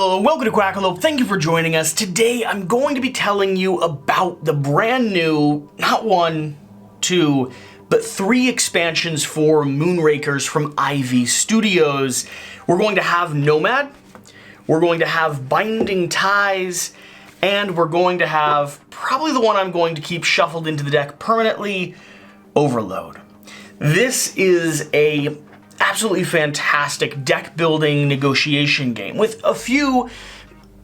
Hello, welcome to Quackalope. Thank you for joining us. Today I'm going to be telling you about the brand new, not one, two, but 3 expansions for Moonrakers from Ivy Studios. We're going to have Nomad, we're going to have Binding Ties, and we're going to have probably the one I'm going to keep shuffled into the deck permanently, Overload. This is a absolutely fantastic deck building negotiation game with a few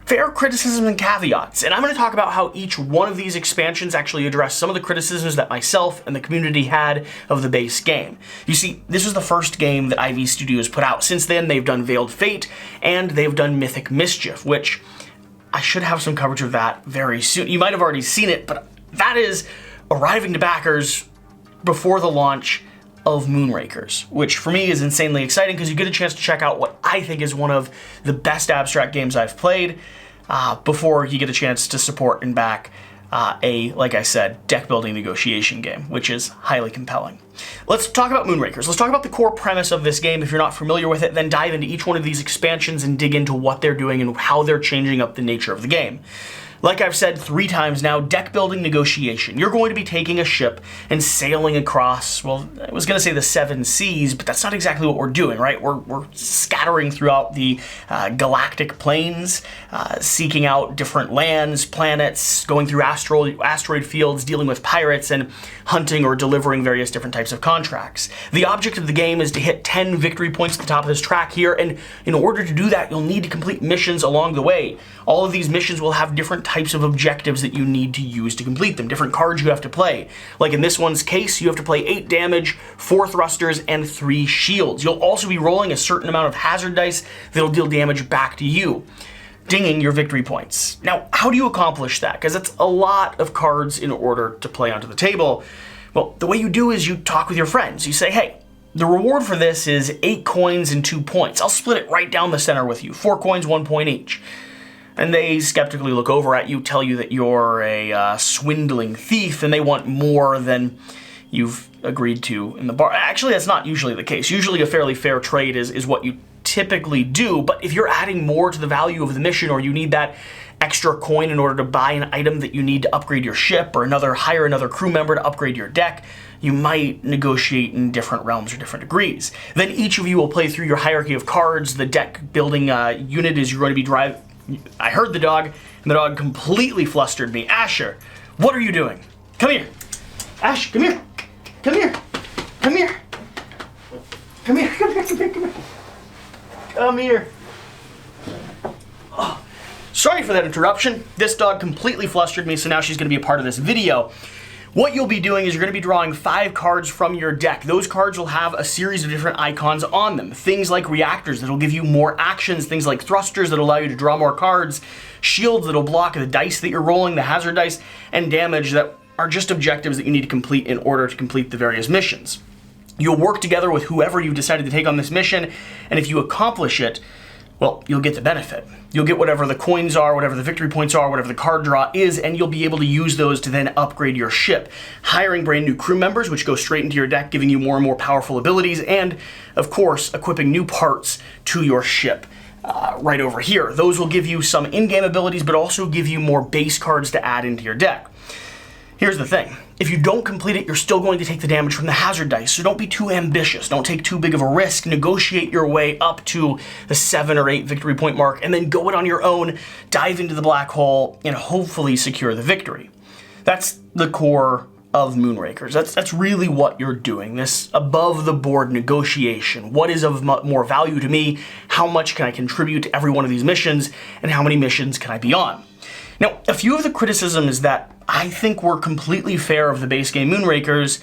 fair criticisms and caveats. And I'm going to talk about how each one of these expansions actually address some of the criticisms that myself and the community had of the base game. You see, this was the first game that Ivy Studios put out. Since then, they've done Veiled Fate and they've done Mythic Mischief, which I should have some coverage of that very soon. You might have already seen it, but that is arriving to backers before the launch of Moonrakers, which for me is insanely exciting because you get a chance to check out what I think is one of the best abstract games I've played before you get a chance to support and back like I said, deck building negotiation game, which is highly compelling. Let's talk about Moonrakers. Let's talk about the core premise of this game. If you're not familiar with it, then dive into each one of these expansions and dig into what they're doing and how they're changing up the nature of the game. Like I've said 3 times now, deck building negotiation. You're going to be taking a ship and sailing across, well, I was going to say the 7 seas, but that's not exactly what we're doing, right? We're scattering throughout the galactic planes, seeking out different lands, planets, going through asteroid fields, dealing with pirates, and hunting or delivering various different types of contracts. The object of the game is to hit 10 victory points at the top of this track here, and in order to do that, you'll need to complete missions along the way. All of these missions will have different types of objectives that you need to use to complete them, different cards you have to play. Like in this one's case, you have to play 8 damage, 4 thrusters, and 3 shields. You'll also be rolling a certain amount of hazard dice that'll deal damage back to you, dinging your victory points. Now, how do you accomplish that? Because it's a lot of cards in order to play onto the table. Well, the way you do is you talk with your friends. You say, hey, the reward for this is 8 coins and 2 points. I'll split it right down the center with you. 4 coins, 1 point each. And they skeptically look over at you, tell you that you're a swindling thief, and they want more than you've agreed to in the bar. Actually, that's not usually the case. Usually a fairly fair trade is what you typically do, but if you're adding more to the value of the mission, or you need that extra coin in order to buy an item that you need to upgrade your ship, or hire another crew member to upgrade your deck, you might negotiate in different realms or different degrees. Then each of you will play through your hierarchy of cards. The deck building unit is you're going to be driving. I heard the dog, and the dog completely flustered me. Asher, what are you doing? Come here. Ash, come here. Come here. Come here. Come here. Come here. Come here. Come here. Come here. Oh, sorry for that interruption. This dog completely flustered me, so now she's going to be a part of this video. What you'll be doing is you're going to be drawing 5 cards from your deck. Those cards will have a series of different icons on them. Things like reactors that'll give you more actions, things like thrusters that allow you to draw more cards, shields that'll block the dice that you're rolling, the hazard dice, and damage that are just objectives that you need to complete in order to complete the various missions. You'll work together with whoever you've decided to take on this mission, and if you accomplish it, well, you'll get the benefit. You'll get whatever the coins are, whatever the victory points are, whatever the card draw is, and you'll be able to use those to then upgrade your ship. Hiring brand new crew members, which go straight into your deck, giving you more and more powerful abilities, and, of course, equipping new parts to your ship. Right over here. Those will give you some in-game abilities, but also give you more base cards to add into your deck. Here's the thing. If you don't complete it, you're still going to take the damage from the hazard dice, so don't be too ambitious. Don't take too big of a risk. Negotiate your way up to the 7 or 8 victory point mark, and then go it on your own, dive into the black hole, and hopefully secure the victory. That's the core of Moonrakers. That's really what you're doing, this above-the-board negotiation. What is of more value to me? How much can I contribute to every one of these missions? And how many missions can I be on? Now, a few of the criticisms that I think were completely fair of the base game Moonrakers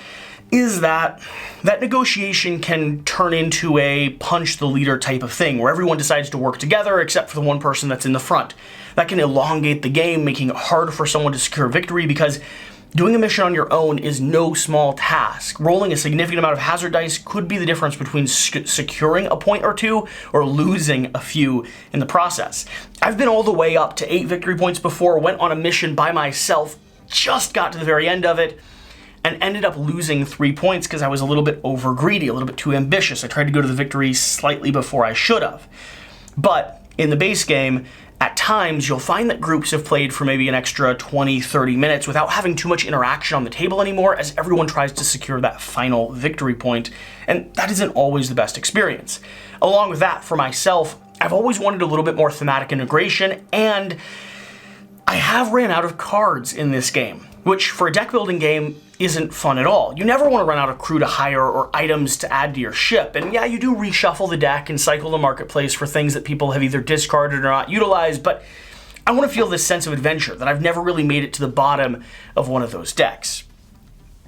is that negotiation can turn into a punch the leader type of thing, where everyone decides to work together except for the one person that's in the front. That can elongate the game, making it hard for someone to secure victory, because doing a mission on your own is no small task. Rolling a significant amount of hazard dice could be the difference between securing a point or 2 or losing a few in the process. I've been all the way up to 8 victory points before, went on a mission by myself, just got to the very end of it, and ended up losing 3 points because I was a little bit over greedy, a little bit too ambitious. I tried to go to the victory slightly before I should have. But in the base game, at times you'll find that groups have played for maybe an extra 20, 30 minutes without having too much interaction on the table anymore as everyone tries to secure that final victory point, and that isn't always the best experience. Along with that, for myself, I've always wanted a little bit more thematic integration, and I have ran out of cards in this game, which for a deck building game isn't fun at all. You never want to run out of crew to hire or items to add to your ship, and yeah, you do reshuffle the deck and cycle the marketplace for things that people have either discarded or not utilized, but I want to feel this sense of adventure that I've never really made it to the bottom of one of those decks.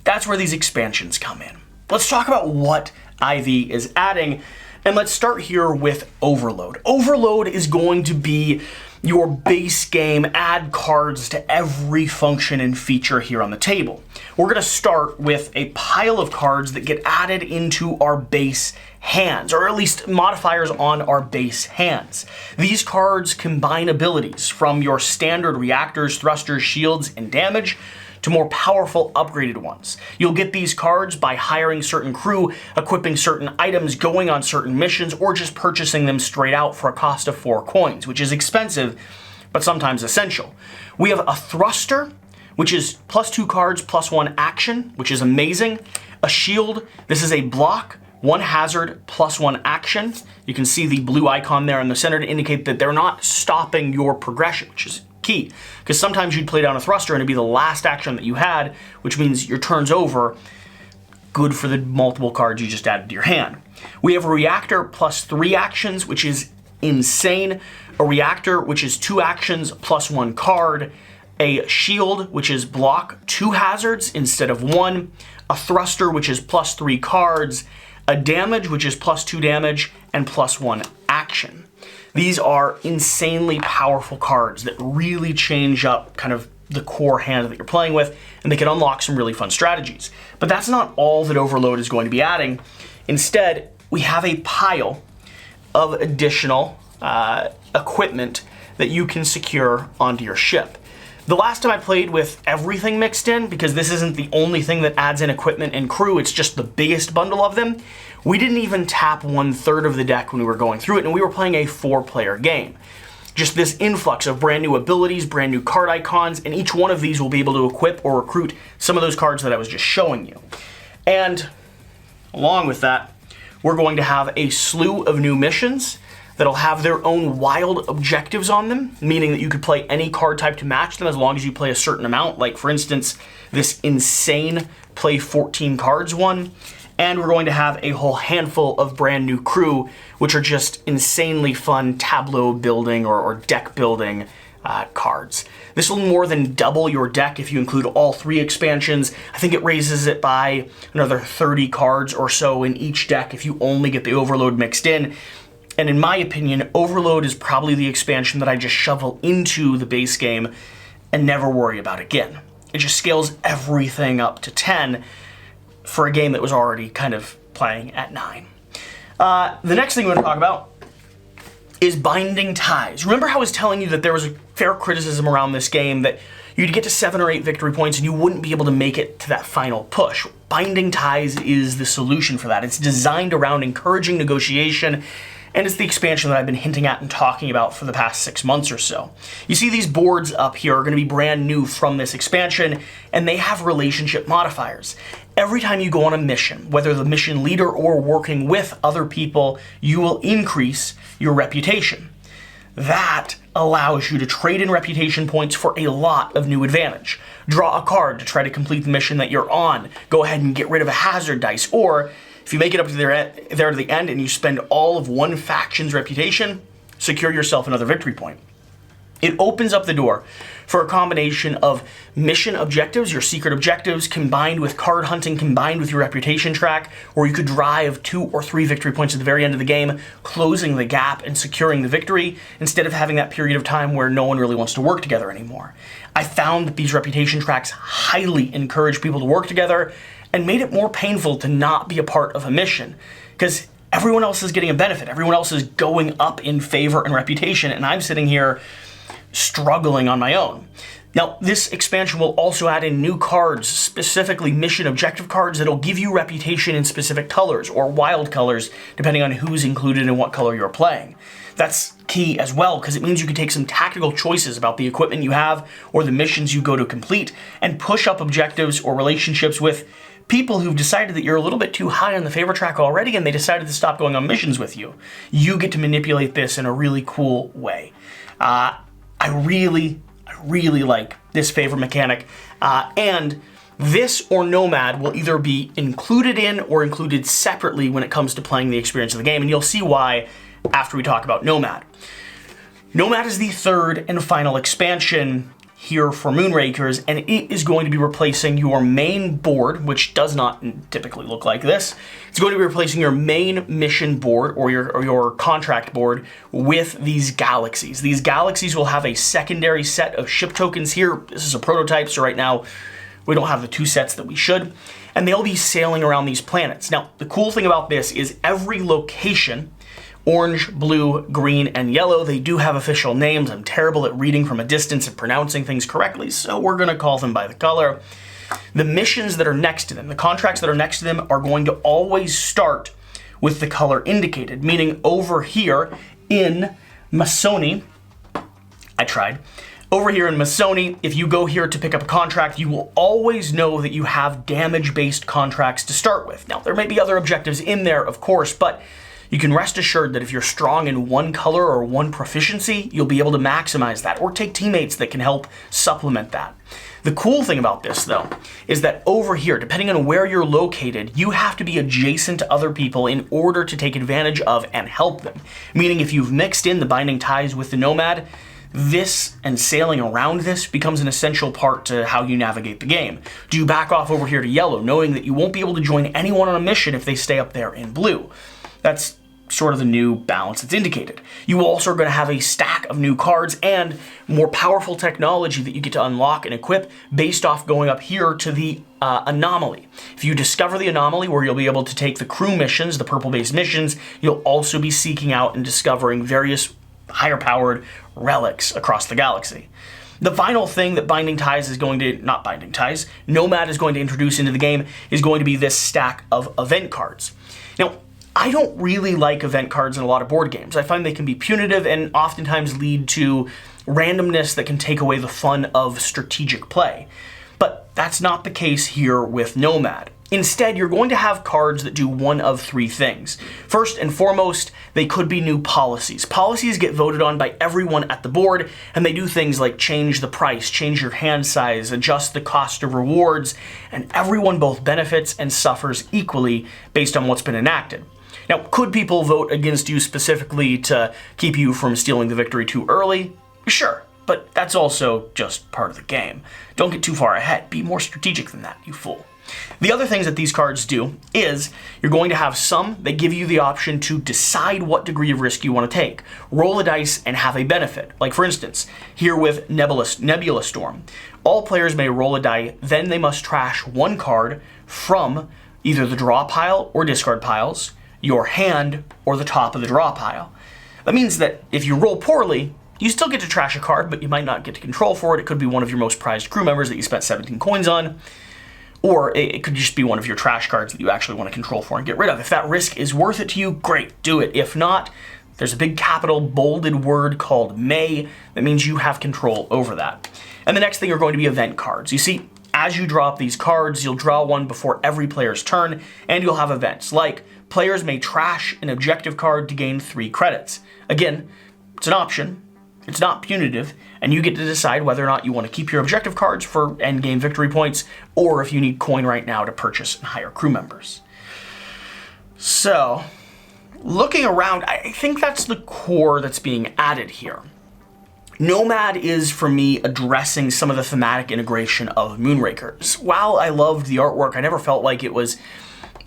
That's where these expansions come in. Let's talk about what Ivy is adding, and let's start here with Overload. Overload is going to be your base game, add cards to every function and feature here on the table. We're going to start with a pile of cards that get added into our base hands, or at least modifiers on our base hands. These cards combine abilities from your standard reactors, thrusters, shields, and damage to more powerful upgraded ones. You'll get these cards by hiring certain crew, equipping certain items, going on certain missions, or just purchasing them straight out for a cost of 4 coins, which is expensive, but sometimes essential. We have a thruster, which is +2 cards, +1 action, which is amazing. A shield, this is a block, 1 hazard, +1 action. You can see the blue icon there in the center to indicate that they're not stopping your progression, which is key, because sometimes you'd play down a thruster and it'd be the last action that you had, which means your turn's over. Good for the multiple cards you just added to your hand. We have a reactor +3 actions, which is insane. A reactor, which is 2 actions +1 card. A shield, which is block 2 hazards instead of 1. A thruster, which is +3 cards. A damage, which is +2 damage, and +1 action. These are insanely powerful cards that really change up kind of the core hand that you're playing with, and they can unlock some really fun strategies. But that's not all that Overload is going to be adding. Instead, we have a pile of additional equipment that you can secure onto your ship. The last time I played with everything mixed in, because this isn't the only thing that adds in equipment and crew, it's just the biggest bundle of them, we didn't even tap 1/3 of the deck when we were going through it, and we were playing a 4-player game. Just this influx of brand new abilities, brand new card icons, and each one of these will be able to equip or recruit some of those cards that I was just showing you. And along with that, we're going to have a slew of new missions that'll have their own wild objectives on them, meaning that you could play any card type to match them as long as you play a certain amount. Like, for instance, this insane play 14 cards one. And we're going to have a whole handful of brand new crew, which are just insanely fun tableau building or deck building cards. This will more than double your deck if you include all 3 expansions. I think it raises it by another 30 cards or so in each deck if you only get the Overload mixed in. And in my opinion, Overload is probably the expansion that I just shovel into the base game and never worry about again. It just scales everything up to 10 for a game that was already kind of playing at 9. The next thing we're going to talk about is Binding Ties. Remember how I was telling you that there was a fair criticism around this game that you'd get to 7 or 8 victory points and you wouldn't be able to make it to that final push? Binding Ties is the solution for that. It's designed around encouraging negotiation, and it's the expansion that I've been hinting at and talking about for the past 6 months or so. You see these boards up here are going to be brand new from this expansion, and they have relationship modifiers. Every time you go on a mission, whether the mission leader or working with other people, you will increase your reputation. That allows you to trade in reputation points for a lot of new advantage. Draw a card to try to complete the mission that you're on. Go ahead and get rid of a hazard dice, or if you make it up to there to the end and you spend all of one faction's reputation, secure yourself another victory point. It opens up the door for a combination of mission objectives, your secret objectives, combined with card hunting, combined with your reputation track, where you could drive 2 or 3 victory points at the very end of the game, closing the gap and securing the victory, instead of having that period of time where no one really wants to work together anymore. I found that these reputation tracks highly encourage people to work together and made it more painful to not be a part of a mission, because everyone else is getting a benefit. Everyone else is going up in favor and reputation, and I'm sitting here struggling on my own. Now, this expansion will also add in new cards, specifically mission objective cards that'll give you reputation in specific colors or wild colors, depending on who's included and what color you're playing. That's key as well, because it means you can take some tactical choices about the equipment you have or the missions you go to complete and push up objectives or relationships with people who've decided that you're a little bit too high on the favor track already and they decided to stop going on missions with you. You get to manipulate this in a really cool way. I really like this favor mechanic, and this or Nomad will either be included in or included separately when it comes to playing the experience of the game, and you'll see why after we talk about Nomad. Nomad is the third and final expansion here for Moonrakers, and it is going to be replacing your main board, which does not typically look like this. It's going to be replacing your main mission board or your contract board with these galaxies. These galaxies will have a secondary set of ship tokens here. This is a prototype, so right now we don't have the two sets that we should, and they'll be sailing around these planets. Now, the cool thing about this is every location, orange, blue, green, and yellow, they do have official names. I'm terrible at reading from a distance and pronouncing things correctly, so we're going to call them by the color. The missions that are next to them, the contracts that are next to them, are going to always start with the color indicated, meaning over here in Masoni, over here in Masoni, if you go here to pick up a contract, you will always know that you have damage-based contracts to start with. Now, there may be other objectives in there, of course, but you can rest assured that if you're strong in one color or one proficiency, you'll be able to maximize that or take teammates that can help supplement that. The cool thing about this, though, is that over here, depending on where you're located, you have to be adjacent to other people in order to take advantage of and help them. Meaning if you've mixed in the binding ties with the Nomad, this and sailing around this becomes an essential part to how you navigate the game. Do you back off over here to yellow, knowing that you won't be able to join anyone on a mission if they stay up there in blue? That's sort of the new balance that's indicated. You also are going to have a stack of new cards and more powerful technology that you get to unlock and equip based off going up here to the anomaly. If you discover the anomaly where you'll be able to take the crew missions, the purple-based missions, you'll also be seeking out and discovering various higher-powered relics across the galaxy. The final thing that Nomad is going to introduce into the game is going to be this stack of event cards. Now, I don't really like event cards in a lot of board games. I find they can be punitive and oftentimes lead to randomness that can take away the fun of strategic play. But that's not the case here with Nomad. Instead, you're going to have cards that do one of three things. First and foremost, they could be new policies. Policies get voted on by everyone at the board, and they do things like change the price, change your hand size, adjust the cost of rewards, and everyone both benefits and suffers equally based on what's been enacted. Now, could people vote against you specifically to keep you from stealing the victory too early? Sure, but that's also just part of the game. Don't get too far ahead. Be more strategic than that, you fool. The other things that these cards do is you're going to have some that give you the option to decide what degree of risk you want to take. Roll a dice and have a benefit. Like for instance, here with Nebula Storm. All players may roll a die, then they must trash one card from either the draw pile or discard piles, your hand, or the top of the draw pile. That means that if you roll poorly, you still get to trash a card, but you might not get to control for it. It could be one of your most prized crew members that you spent 17 coins on, or it could just be one of your trash cards that you actually want to control for and get rid of. If that risk is worth it to you, great, do it. If not, there's a big capital bolded word called may that means you have control over that. And the next thing are going to be event cards. You see, as you draw up these cards, you'll draw one before every player's turn, and you'll have events like players may trash an objective card to gain 3 credits. Again, it's an option, it's not punitive, and you get to decide whether or not you want to keep your objective cards for endgame victory points, or if you need coin right now to purchase and hire crew members. So, looking around, I think that's the core that's being added here. Nomad is, for me, addressing some of the thematic integration of Moonrakers. While I loved the artwork, I never felt like it was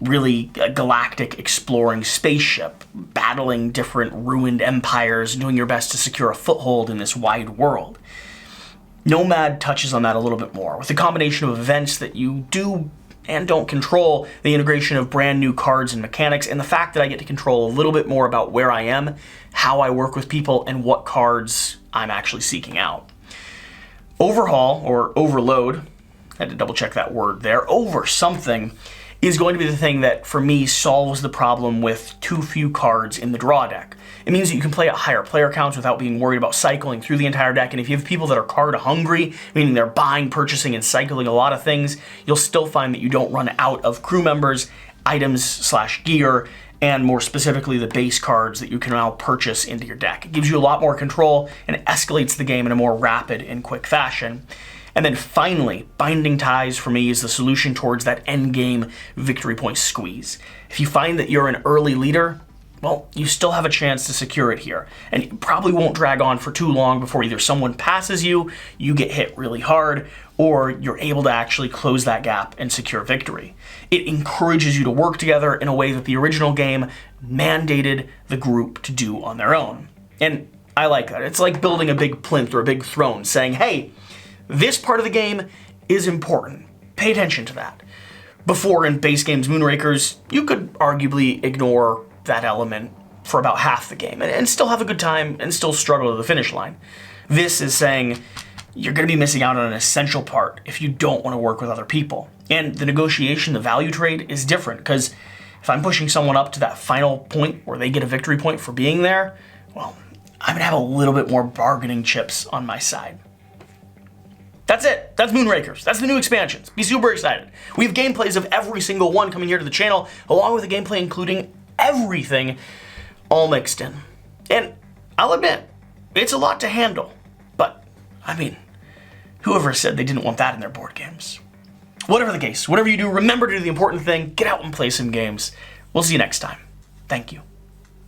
really a galactic exploring spaceship, battling different ruined empires, doing your best to secure a foothold in this wide world. Nomad touches on that a little bit more, with a combination of events that you do and don't control, the integration of brand new cards and mechanics, and the fact that I get to control a little bit more about where I am, how I work with people, and what cards I'm actually seeking out. Overhaul, or overload, I had to double check that word there, over something, is going to be the thing that, for me, solves the problem with too few cards in the draw deck. It means that you can play at higher player counts without being worried about cycling through the entire deck, and if you have people that are card hungry, meaning they're buying, purchasing, and cycling a lot of things, you'll still find that you don't run out of crew members, items / gear, and more specifically the base cards that you can now purchase into your deck. It gives you a lot more control, and it escalates the game in a more rapid and quick fashion. And then finally, Binding Ties for me is the solution towards that endgame victory point squeeze. If you find that you're an early leader, well, you still have a chance to secure it here. And it probably won't drag on for too long before either someone passes you, you get hit really hard, or you're able to actually close that gap and secure victory. It encourages you to work together in a way that the original game mandated the group to do on their own. And I like that. It's like building a big plinth or a big throne, saying, hey, this part of the game is important. Pay attention to that. Before, in base games Moonrakers, you could arguably ignore that element for about half the game and still have a good time and still struggle to the finish line. This is saying you're going to be missing out on an essential part if you don't want to work with other people. And the negotiation, the value trade, is different, because if I'm pushing someone up to that final point where they get a victory point for being there, well, I'm going to have a little bit more bargaining chips on my side. That's it. That's Moonrakers. That's the new expansions. Be super excited. We have gameplays of every single one coming here to the channel, along with a gameplay including everything all mixed in. And I'll admit, it's a lot to handle. But, I mean, whoever said they didn't want that in their board games? Whatever the case, whatever you do, remember to do the important thing. Get out and play some games. We'll see you next time. Thank you.